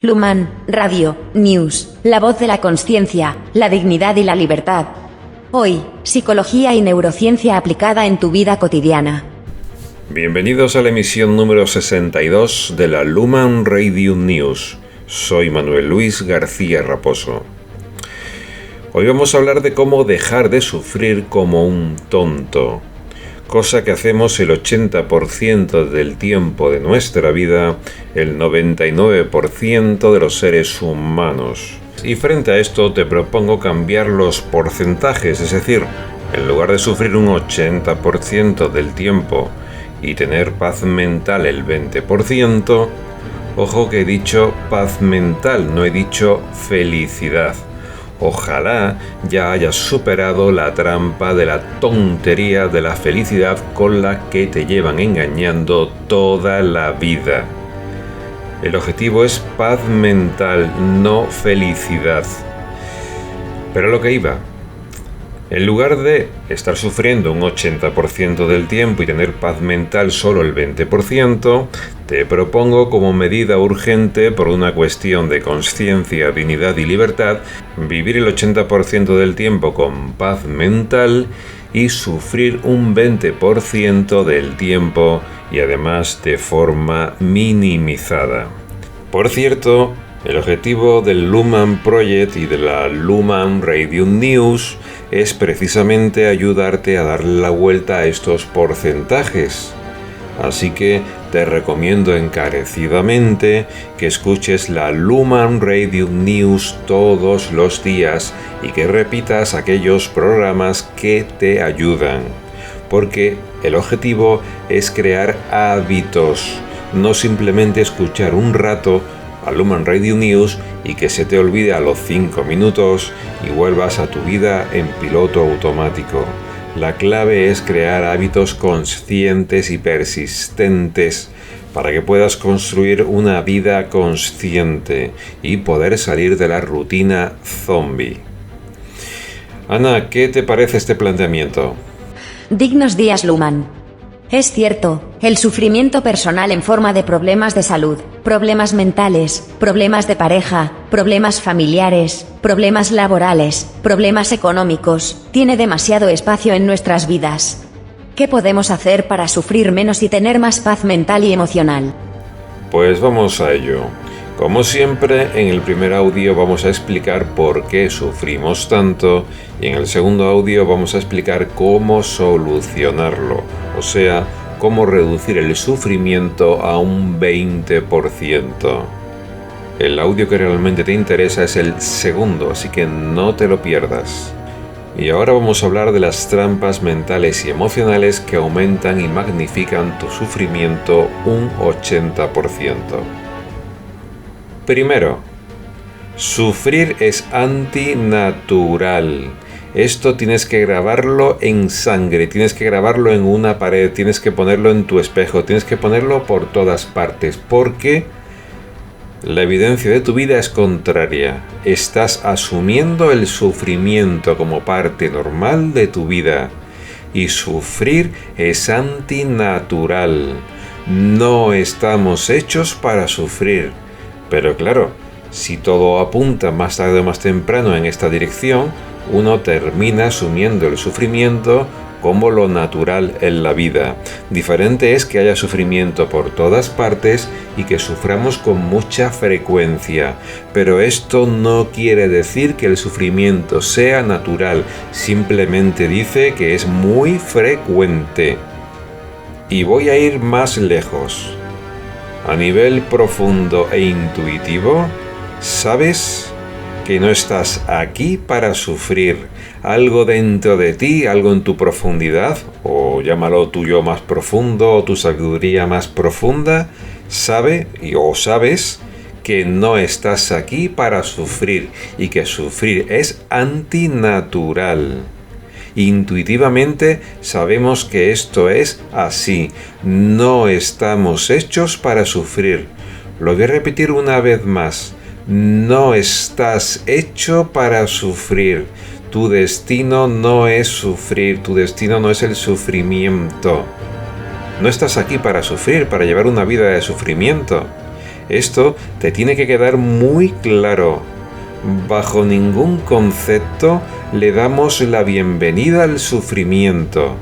Luman Radio News, la voz de la conciencia, la dignidad y la libertad. Hoy, psicología y neurociencia aplicada en tu vida cotidiana. Bienvenidos a la emisión número 62 de la Luman Radio News. Soy Manuel Luis García Raposo. Hoy vamos a hablar de cómo dejar de sufrir como un tonto, cosa que hacemos el 80% del tiempo de nuestra vida, el 99% de los seres humanos. Y frente a esto te propongo cambiar los porcentajes, es decir, en lugar de sufrir un 80% del tiempo y tener paz mental el 20%, ojo que he dicho paz mental, no he dicho felicidad. Ojalá ya hayas superado la trampa de la tontería de la felicidad con la que te llevan engañando toda la vida. El objetivo es paz mental, no felicidad. Pero a lo que iba. En lugar de estar sufriendo un 80% del tiempo y tener paz mental solo el 20%, te propongo como medida urgente por una cuestión de conciencia, dignidad y libertad, vivir el 80% del tiempo con paz mental y sufrir un 20% del tiempo y además de forma minimizada. Por cierto, el objetivo del Luman Project y de la Luman Radio News es precisamente ayudarte a darle la vuelta a estos porcentajes. Así que te recomiendo encarecidamente que escuches la Luman Radio News todos los días y que repitas aquellos programas que te ayudan. Porque el objetivo es crear hábitos, no simplemente escuchar un rato a Luman Radio News y que se te olvide a los 5 minutos y vuelvas a tu vida en piloto automático. La clave es crear hábitos conscientes y persistentes para que puedas construir una vida consciente y poder salir de la rutina zombie. Ana, ¿qué te parece este planteamiento? Dignos días, Luman. Es cierto, el sufrimiento personal en forma de problemas de salud, problemas mentales, problemas de pareja, problemas familiares, problemas laborales, problemas económicos, tiene demasiado espacio en nuestras vidas. ¿Qué podemos hacer para sufrir menos y tener más paz mental y emocional? Pues vamos a ello. Como siempre, en el primer audio vamos a explicar por qué sufrimos tanto y en el segundo audio vamos a explicar cómo solucionarlo, o sea, cómo reducir el sufrimiento a un 20%. El audio que realmente te interesa es el segundo, así que no te lo pierdas. Y ahora vamos a hablar de las trampas mentales y emocionales que aumentan y magnifican tu sufrimiento un 80%. Primero, sufrir es antinatural. Esto tienes que grabarlo en sangre, tienes que grabarlo en una pared, tienes que ponerlo en tu espejo, tienes que ponerlo por todas partes, porque la evidencia de tu vida es contraria. Estás asumiendo el sufrimiento como parte normal de tu vida. Y sufrir es antinatural. No estamos hechos para sufrir. Pero claro, si todo apunta más tarde o más temprano en esta dirección, uno termina asumiendo el sufrimiento como lo natural en la vida. Diferente es que haya sufrimiento por todas partes y que suframos con mucha frecuencia. Pero esto no quiere decir que el sufrimiento sea natural, simplemente dice que es muy frecuente. Y voy a ir más lejos. A nivel profundo e intuitivo, ¿sabes que no estás aquí para sufrir? Algo dentro de ti, algo en tu profundidad, o llámalo tu yo más profundo o tu sabiduría más profunda, sabes que no estás aquí para sufrir y que sufrir es antinatural. Intuitivamente sabemos que esto es así. No estamos hechos para sufrir. Lo voy a repetir una vez más. No estás hecho para sufrir. Tu destino no es sufrir. Tu destino no es el sufrimiento. No estás aquí para sufrir, para llevar una vida de sufrimiento. Esto te tiene que quedar muy claro. Bajo ningún concepto le damos la bienvenida al sufrimiento.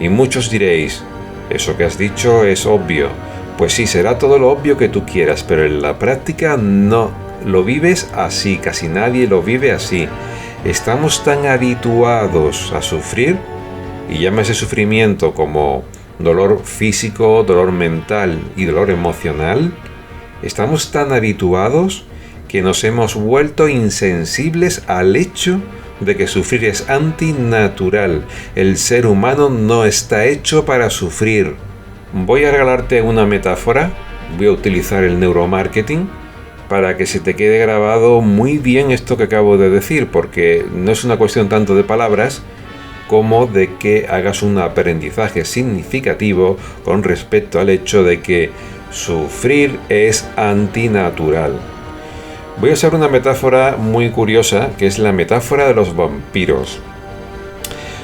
Y muchos diréis, eso que has dicho es obvio. Pues sí, será todo lo obvio que tú quieras, pero en la práctica no lo vives así, casi nadie lo vive así. Estamos tan habituados a sufrir, y llámese sufrimiento como dolor físico, dolor mental y dolor emocional, estamos tan habituados que nos hemos vuelto insensibles al hecho de que sufrir es antinatural. El ser humano no está hecho para sufrir. Voy a regalarte una metáfora, voy a utilizar el neuromarketing para que se te quede grabado muy bien esto que acabo de decir, porque no es una cuestión tanto de palabras como de que hagas un aprendizaje significativo con respecto al hecho de que sufrir es antinatural. Voy a usar una metáfora muy curiosa, que es la metáfora de los vampiros.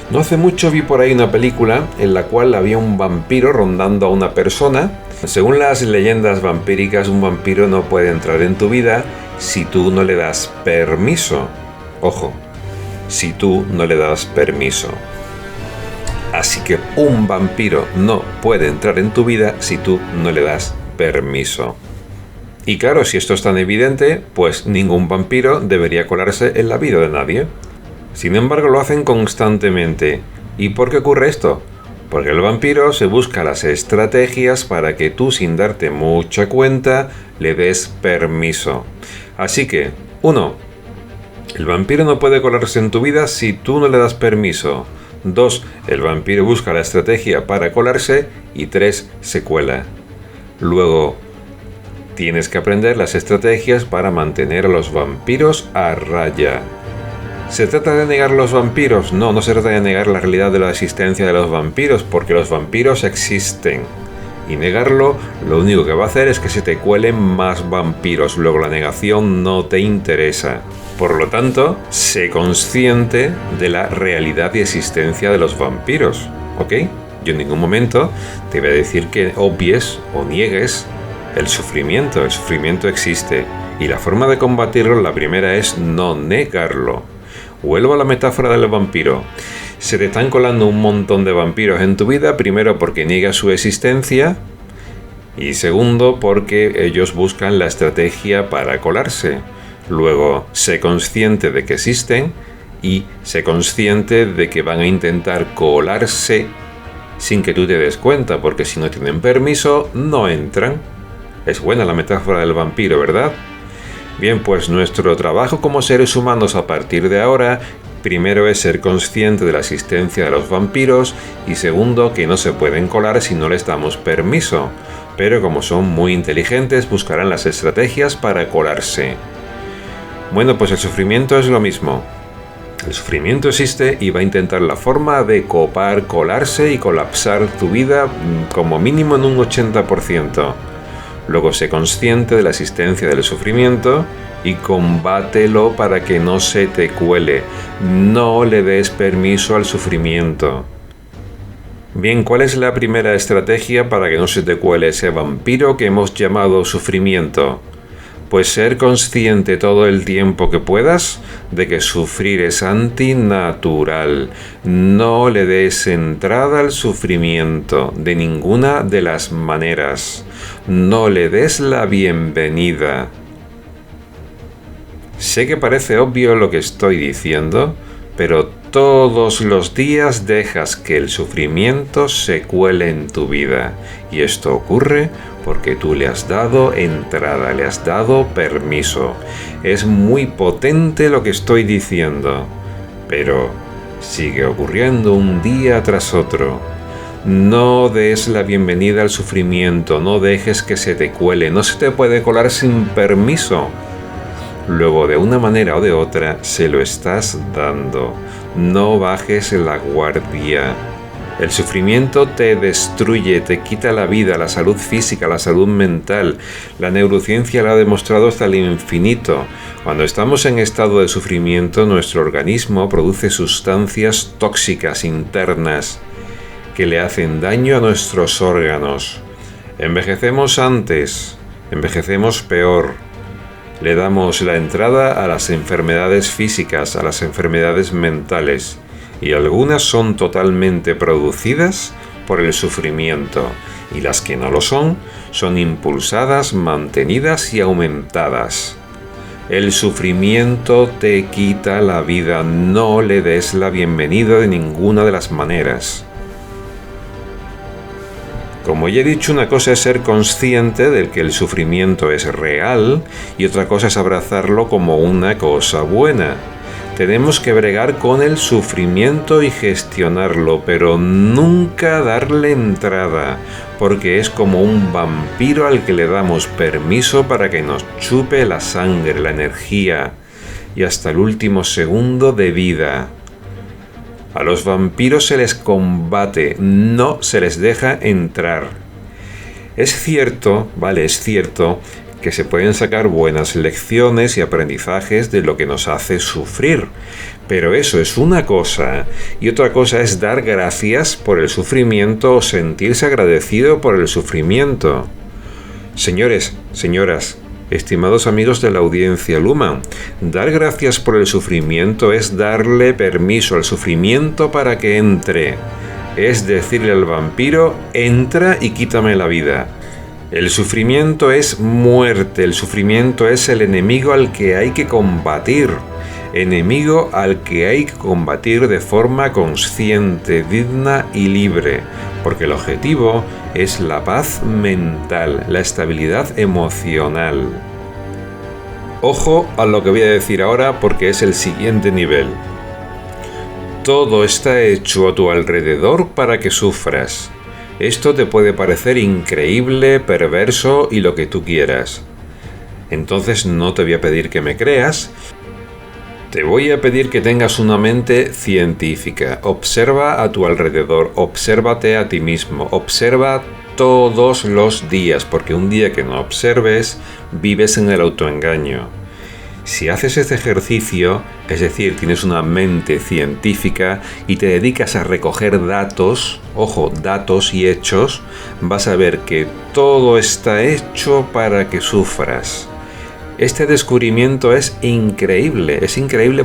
No hace mucho vi por ahí una película en la cual había un vampiro rondando a una persona. Según las leyendas vampíricas, un vampiro no puede entrar en tu vida si tú no le das permiso. Ojo, si tú no le das permiso. Así que un vampiro no puede entrar en tu vida si tú no le das permiso. Y claro, si esto es tan evidente, pues ningún vampiro debería colarse en la vida de nadie. Sin embargo, lo hacen constantemente. ¿Y por qué ocurre esto? Porque el vampiro se busca las estrategias para que tú, sin darte mucha cuenta, le des permiso. Así que, 1. El vampiro no puede colarse en tu vida si tú no le das permiso. 2. El vampiro busca la estrategia para colarse. Y 3. Se cuela. Luego, tienes que aprender las estrategias para mantener a los vampiros a raya. ¿Se trata de negar los vampiros? No, no se trata de negar la realidad de la existencia de los vampiros, porque los vampiros existen. Y negarlo, lo único que va a hacer es que se te cuelen más vampiros. Luego la negación no te interesa. Por lo tanto, sé consciente de la realidad y existencia de los vampiros, ¿ok? Yo en ningún momento te voy a decir que obvies o niegues el sufrimiento. El sufrimiento existe. Y la forma de combatirlo, la primera es no negarlo. Vuelvo a la metáfora del vampiro. Se te están colando un montón de vampiros en tu vida, primero porque niegas su existencia y segundo porque ellos buscan la estrategia para colarse. Luego, sé consciente de que existen y sé consciente de que van a intentar colarse sin que tú te des cuenta, porque si no tienen permiso, no entran. Es buena la metáfora del vampiro, ¿verdad? Bien, pues nuestro trabajo como seres humanos a partir de ahora, primero es ser consciente de la existencia de los vampiros y segundo, que no se pueden colar si no les damos permiso. Pero como son muy inteligentes, buscarán las estrategias para colarse. Bueno, pues el sufrimiento es lo mismo. El sufrimiento existe y va a intentar la forma de copar, colarse y colapsar tu vida como mínimo en un 80%. Luego sé consciente de la existencia del sufrimiento y combátelo para que no se te cuele. No le des permiso al sufrimiento. Bien, ¿cuál es la primera estrategia para que no se te cuele ese vampiro que hemos llamado sufrimiento? Pues ser consciente todo el tiempo que puedas de que sufrir es antinatural. No le des entrada al sufrimiento de ninguna de las maneras. No le des la bienvenida. Sé que parece obvio lo que estoy diciendo, pero todos los días dejas que el sufrimiento se cuele en tu vida. Y esto ocurre porque tú le has dado entrada, le has dado permiso. Es muy potente lo que estoy diciendo, pero sigue ocurriendo un día tras otro. No des la bienvenida al sufrimiento, no dejes que se te cuele, no se te puede colar sin permiso. Luego, de una manera o de otra, se lo estás dando. No bajes la guardia. El sufrimiento te destruye, te quita la vida, la salud física, la salud mental. La neurociencia lo ha demostrado hasta el infinito. Cuando estamos en estado de sufrimiento, nuestro organismo produce sustancias tóxicas internas que le hacen daño a nuestros órganos. Envejecemos antes, envejecemos peor. Le damos la entrada a las enfermedades físicas, a las enfermedades mentales, y algunas son totalmente producidas por el sufrimiento, y las que no lo son impulsadas, mantenidas y aumentadas. El sufrimiento te quita la vida, no le des la bienvenida de ninguna de las maneras. Como ya he dicho, una cosa es ser consciente de que el sufrimiento es real y otra cosa es abrazarlo como una cosa buena. Tenemos que bregar con el sufrimiento y gestionarlo, pero nunca darle entrada, porque es como un vampiro al que le damos permiso para que nos chupe la sangre, la energía y hasta el último segundo de vida. A los vampiros se les combate, no se les deja entrar. Es cierto que se pueden sacar buenas lecciones y aprendizajes de lo que nos hace sufrir, pero eso es una cosa, y otra cosa es dar gracias por el sufrimiento o sentirse agradecido por el sufrimiento. Señores, señoras, estimados amigos de la audiencia Luman, dar gracias por el sufrimiento es darle permiso al sufrimiento para que entre. Es decirle al vampiro, entra y quítame la vida. El sufrimiento es muerte, el sufrimiento es el enemigo al que hay que combatir. Enemigo al que hay que combatir de forma consciente, digna y libre, porque el objetivo es la paz mental, la estabilidad emocional. Ojo a lo que voy a decir ahora porque es el siguiente nivel. Todo está hecho a tu alrededor para que sufras. Esto te puede parecer increíble, perverso y lo que tú quieras. Entonces no te voy a pedir que me creas. Te voy a pedir que tengas una mente científica. Observa a tu alrededor, obsérvate a ti mismo, observa todos los días, porque un día que no observes, vives en el autoengaño. Si haces este ejercicio, es decir, tienes una mente científica y te dedicas a recoger datos, ojo, datos y hechos, vas a ver que todo está hecho para que sufras. Este descubrimiento es increíble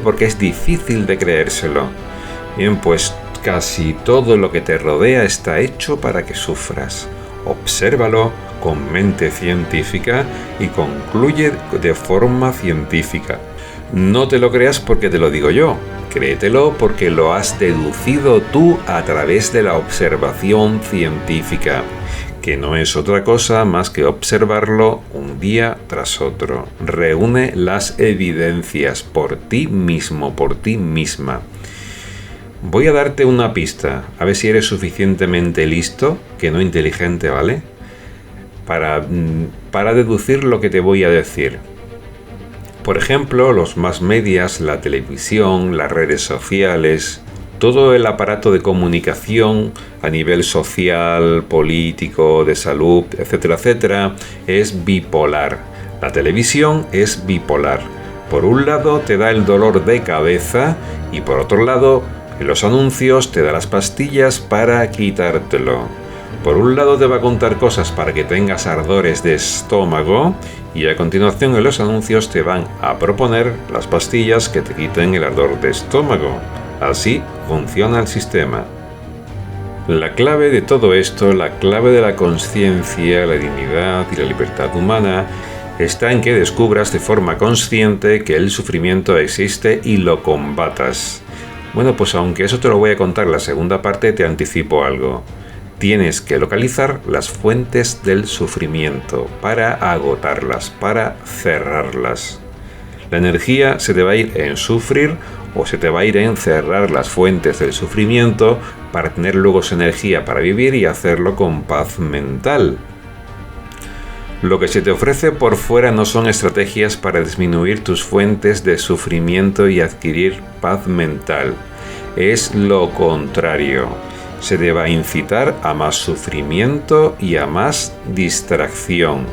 porque es difícil de creérselo. Bien, pues casi todo lo que te rodea está hecho para que sufras. Obsérvalo con mente científica y concluye de forma científica. No te lo creas porque te lo digo yo, créetelo porque lo has deducido tú a través de la observación científica, que no es otra cosa más que observarlo un día tras otro. Reúne las evidencias por ti mismo, por ti misma. Voy a darte una pista, a ver si eres suficientemente listo, que no inteligente, ¿vale? Para deducir lo que te voy a decir. Por ejemplo, los mass medias, la televisión, las redes sociales, todo el aparato de comunicación a nivel social, político, de salud, etcétera, etcétera, es bipolar. La televisión es bipolar. Por un lado te da el dolor de cabeza y por otro lado, en los anuncios te da las pastillas para quitártelo. Por un lado te va a contar cosas para que tengas ardores de estómago y a continuación en los anuncios te van a proponer las pastillas que te quiten el ardor de estómago. Así funciona el sistema. La clave de todo esto, la clave de la conciencia, la dignidad y la libertad humana está en que descubras de forma consciente que el sufrimiento existe y lo combatas. Bueno, pues aunque eso te lo voy a contar en la segunda parte, te anticipo algo. Tienes que localizar las fuentes del sufrimiento para agotarlas, para cerrarlas. La energía se te va a ir en sufrir o se te va a ir en cerrar las fuentes del sufrimiento para tener luego esa energía para vivir y hacerlo con paz mental. Lo que se te ofrece por fuera no son estrategias para disminuir tus fuentes de sufrimiento y adquirir paz mental. Es lo contrario. Se te va a incitar a más sufrimiento y a más distracción.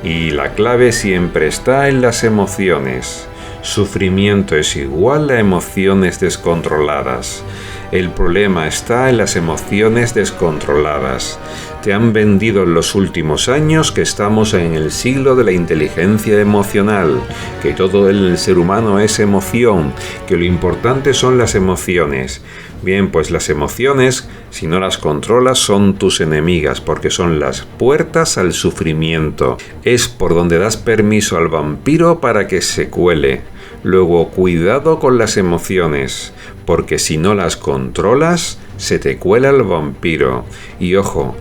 Y la clave siempre está en las emociones. Sufrimiento es igual a emociones descontroladas. El problema está en las emociones descontroladas. Te han vendido en los últimos años que estamos en el siglo de la inteligencia emocional, que todo el ser humano es emoción, que lo importante son las emociones. Bien, pues las emociones, si no las controlas, son tus enemigas, porque son las puertas al sufrimiento. Es por donde das permiso al vampiro para que se cuele. Luego, cuidado con las emociones, porque si no las controlas, se te cuela el vampiro. Y ojo,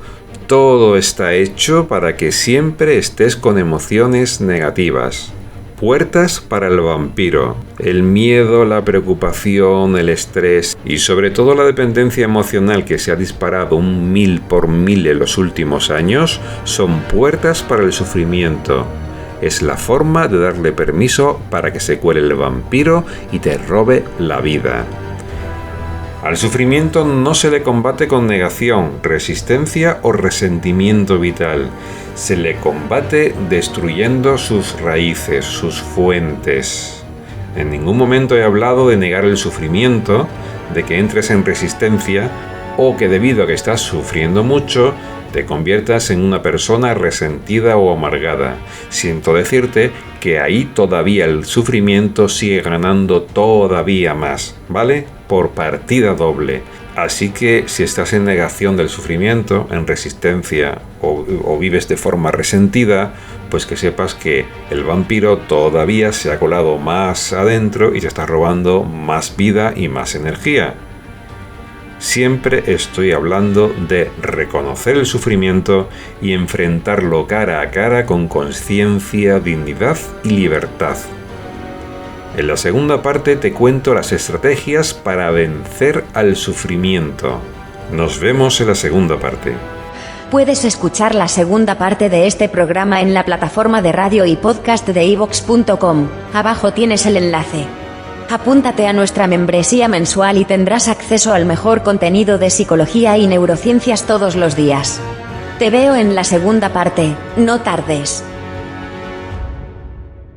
todo está hecho para que siempre estés con emociones negativas. Puertas para el vampiro. El miedo, la preocupación, el estrés y sobre todo la dependencia emocional que se ha disparado 1000 por 1000 en los últimos años son puertas para el sufrimiento. Es la forma de darle permiso para que se cuele el vampiro y te robe la vida. Al sufrimiento no se le combate con negación, resistencia o resentimiento vital. Se le combate destruyendo sus raíces, sus fuentes. En ningún momento he hablado de negar el sufrimiento, de que entres en resistencia o que debido a que estás sufriendo mucho, te conviertas en una persona resentida o amargada. Siento decirte que ahí todavía el sufrimiento sigue ganando todavía más, ¿vale? Por partida doble. Así que si estás en negación del sufrimiento, en resistencia o vives de forma resentida, pues que sepas que el vampiro todavía se ha colado más adentro y te está robando más vida y más energía. Siempre estoy hablando de reconocer el sufrimiento y enfrentarlo cara a cara con conciencia, dignidad y libertad. En la segunda parte te cuento las estrategias para vencer al sufrimiento. Nos vemos en la segunda parte. Puedes escuchar la segunda parte de este programa en la plataforma de radio y podcast de iVoox.com. Abajo tienes el enlace. Apúntate a nuestra membresía mensual y tendrás acceso al mejor contenido de psicología y neurociencias todos los días. Te veo en la segunda parte, no tardes.